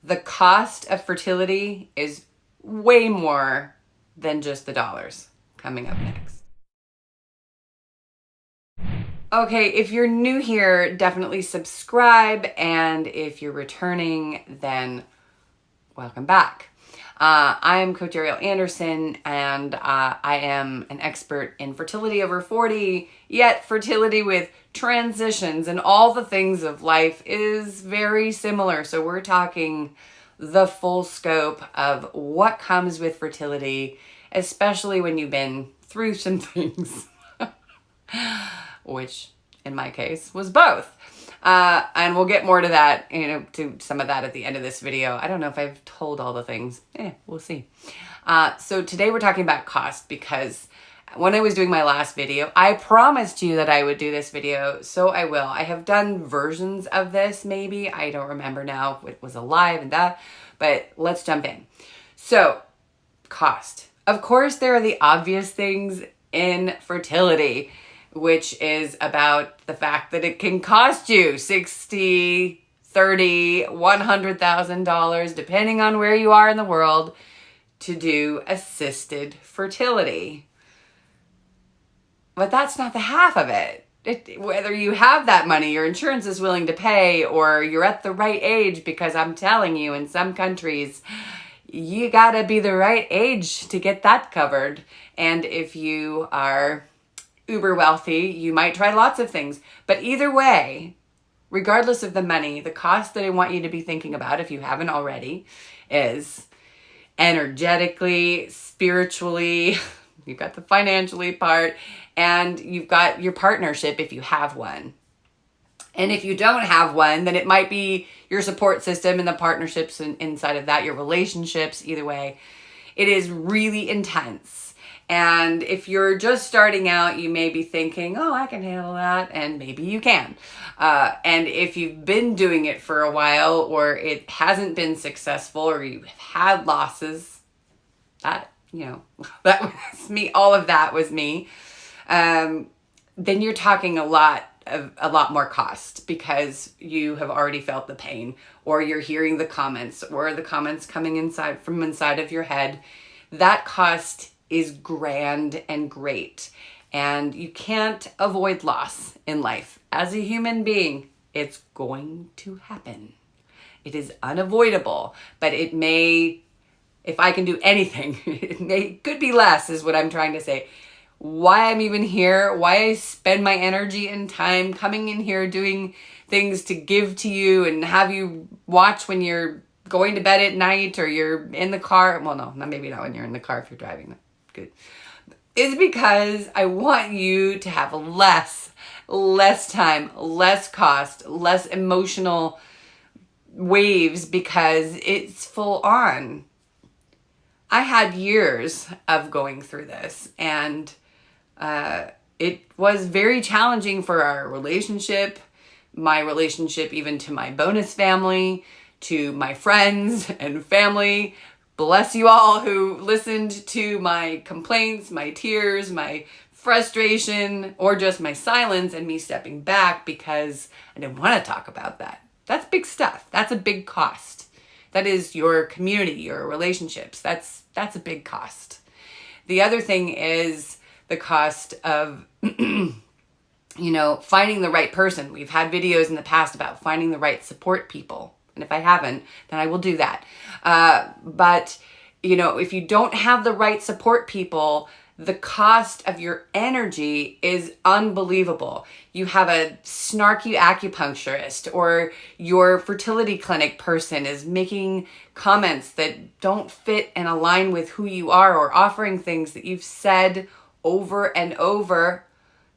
the cost of fertility is way more than just the dollars. Coming up next. Okay, if you're new here, definitely subscribe. And if you're returning, then welcome back. I'm Coach Ariel Andersson, and I am an expert in fertility over 40, yet fertility with transitions and all the things of life is very similar. So we're talking the full scope of what comes with fertility, especially when you've been through some things, which in my case was both. And we'll get more to that, to some of that at the end of this video. I don't know if I've told all the things. We'll see. So today we're talking about cost, because when I was doing my last video, I promised you that I would do this video, so I will. I have done versions of this, maybe. I don't remember now. It was alive and that, but let's jump in. So, cost. Of course, there are the obvious things in fertility, which is about the fact that it can cost you $60,000, $30,000, $100,000, depending on where you are in the world, to do assisted fertility. But that's not the half of it. Whether you have that money, your insurance is willing to pay, or you're at the right age, because I'm telling you, in some countries, you gotta be the right age to get that covered. And if you are uber wealthy, you might try lots of things. But either way, regardless of the money, the cost that I want you to be thinking about, if you haven't already, is energetically, spiritually, you've got the financially part, and you've got your partnership if you have one. And if you don't have one, then it might be your support system and the partnerships inside of that, your relationships, either way. It is really intense. And if you're just starting out, you may be thinking, oh, I can handle that. And maybe you can. And if you've been doing it for a while, or it hasn't been successful, or you've had losses, that was me. All of that was me. Then you're talking a lot more cost, because you have already felt the pain, or you're hearing the comments, or the comments coming from inside of your head. That cost is grand and great, and you can't avoid loss in life. As a human being, it's going to happen. It is unavoidable, but it may, if I can do anything, could be less, is what I'm trying to say. Why I'm even here, why I spend my energy and time coming in here doing things to give to you and have you watch when you're going to bed at night, or you're in the car. Well, no, maybe not when you're in the car, if you're driving. Good. Is because I want you to have less time, less cost, less emotional waves, because it's full on. I had years of going through this, and it was very challenging for our relationship, my relationship even to my bonus family, to my friends and family. Bless you all who listened to my complaints, my tears, my frustration, or just my silence and me stepping back because I didn't want to talk about that. That's big stuff. That's a big cost. That is your community, your relationships. That's a big cost. The other thing is the cost of, finding the right person. We've had videos in the past about finding the right support people. And if I haven't, then I will do that. But if you don't have the right support people, the cost of your energy is unbelievable. You have a snarky acupuncturist, or your fertility clinic person is making comments that don't fit and align with who you are, or offering things that you've said over and over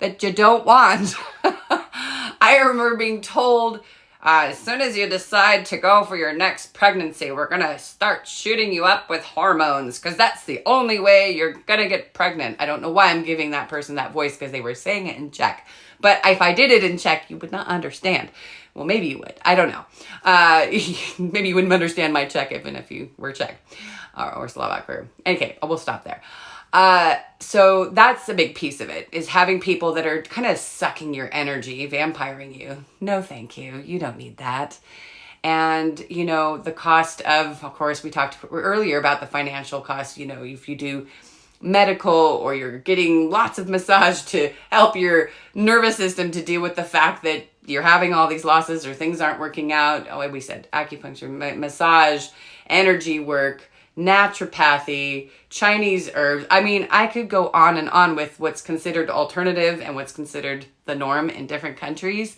that you don't want. I remember being told, as soon as you decide to go for your next pregnancy, we're going to start shooting you up with hormones, because that's the only way you're going to get pregnant. I don't know why I'm giving that person that voice, because they were saying it in Czech. But if I did it in Czech, you would not understand. Well, maybe you would. I don't know. Maybe you wouldn't understand my Czech even if you were Czech or Slovak. Okay, we'll stop there. So that's a big piece of it, is having people that are kind of sucking your energy, vampiring you. No, thank you. You don't need that. And, you know, the cost of course, we talked earlier about the financial cost, you know, if you do medical or you're getting lots of massage to help your nervous system to deal with the fact that you're having all these losses or things aren't working out. Oh, we said acupuncture, massage, energy work, naturopathy, Chinese herbs. I mean, I could go on and on with what's considered alternative and what's considered the norm in different countries.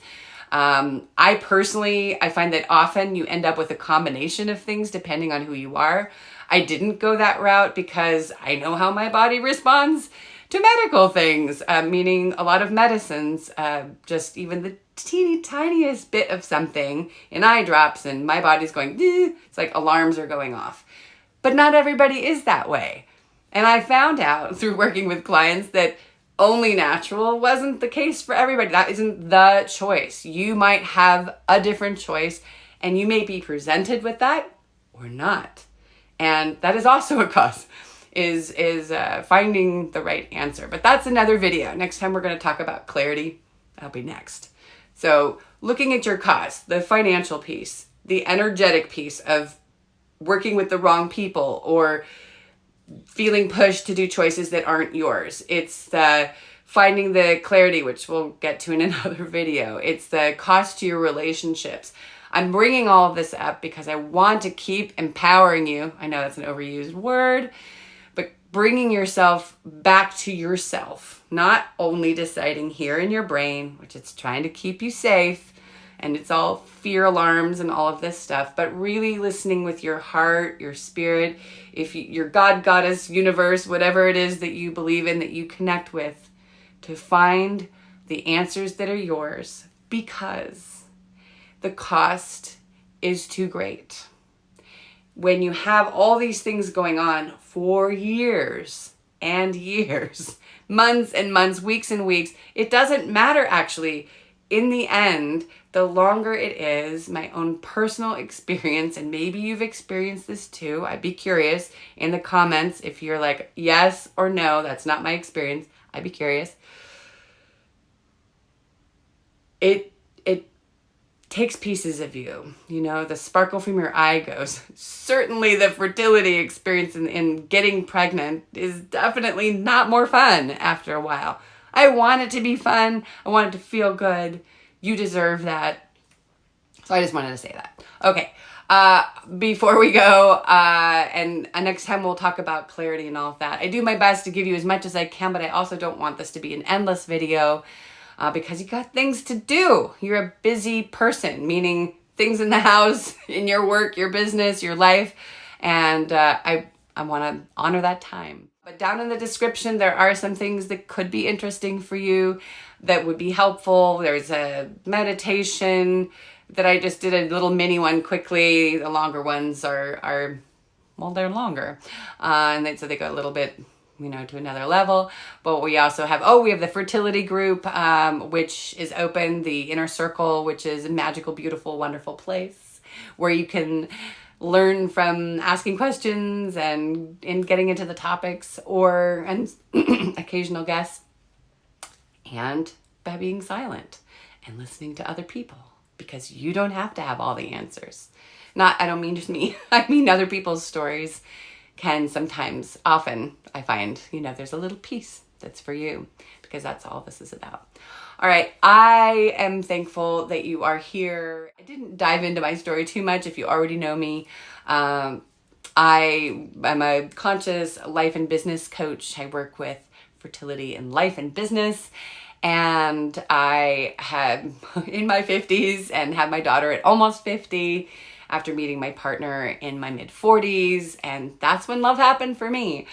I find that often you end up with a combination of things depending on who you are. I didn't go that route because I know how my body responds to medical things, meaning a lot of medicines, just even the teeny tiniest bit of something in eye drops and my body's going, it's like alarms are going off. But not everybody is that way. And I found out through working with clients that only natural wasn't the case for everybody. That isn't the choice. You might have a different choice and you may be presented with that or not. And that is also a cost, is finding the right answer. But that's another video. Next time we're going to talk about clarity. That'll be next. So looking at your cost, the financial piece, the energetic piece of working with the wrong people or feeling pushed to do choices that aren't yours. It's the finding the clarity, which we'll get to in another video. It's the cost to your relationships. I'm bringing all of this up because I want to keep empowering you. I know that's an overused word, but bringing yourself back to yourself, not only deciding here in your brain, which it's trying to keep you safe, and it's all fear alarms and all of this stuff, but really listening with your heart, your spirit, your God, goddess, universe, whatever it is that you believe in, that you connect with, to find the answers that are yours, because the cost is too great. When you have all these things going on for years and years, months and months, weeks and weeks, it doesn't matter actually. In the end, the longer it is, my own personal experience, and maybe you've experienced this too. I'd be curious in the comments if you're like, yes or no, that's not my experience. I'd be curious. It takes pieces of you. You know, the sparkle from your eye goes. Certainly the fertility experience in getting pregnant is definitely not more fun after a while. I want it to be fun. I want it to feel good. You deserve that. So I just wanted to say that. Okay. Before we go, and next time we'll talk about clarity and all of that. I do my best to give you as much as I can, but I also don't want this to be an endless video because you got things to do. You're a busy person, meaning things in the house, in your work, your business, your life. And I want to honor that time. But down in the description, there are some things that could be interesting for you that would be helpful. There's a meditation that I just did, a little mini one quickly. The longer ones are well, they're longer. So they go a little bit, to another level. But we also have, we have the fertility group, which is open, the Inner Circle, which is a magical, beautiful, wonderful place where you can learn from asking questions and getting into the topics and occasional guests, and by being silent and listening to other people, because you don't have to have all the answers. I don't mean just me. I mean other people's stories can often, I find, there's a little piece that's for you, because that's all this is about. All right, I am thankful that you are here. I didn't dive into my story too much if you already know me. I am a conscious life and business coach. I work with fertility in life and business. And I had in my 50s and had my daughter at almost 50 after meeting my partner in my mid 40s. And that's when love happened for me.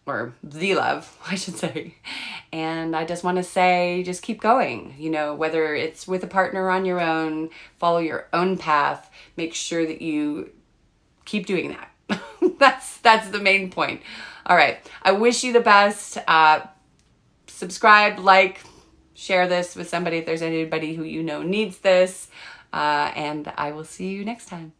Or the love, I should say. And I just want to say, just keep going, whether it's with a partner or on your own, follow your own path, make sure that you keep doing that. That's the main point. All right. I wish you the best. Subscribe, like, share this with somebody if there's anybody who needs this. And I will see you next time.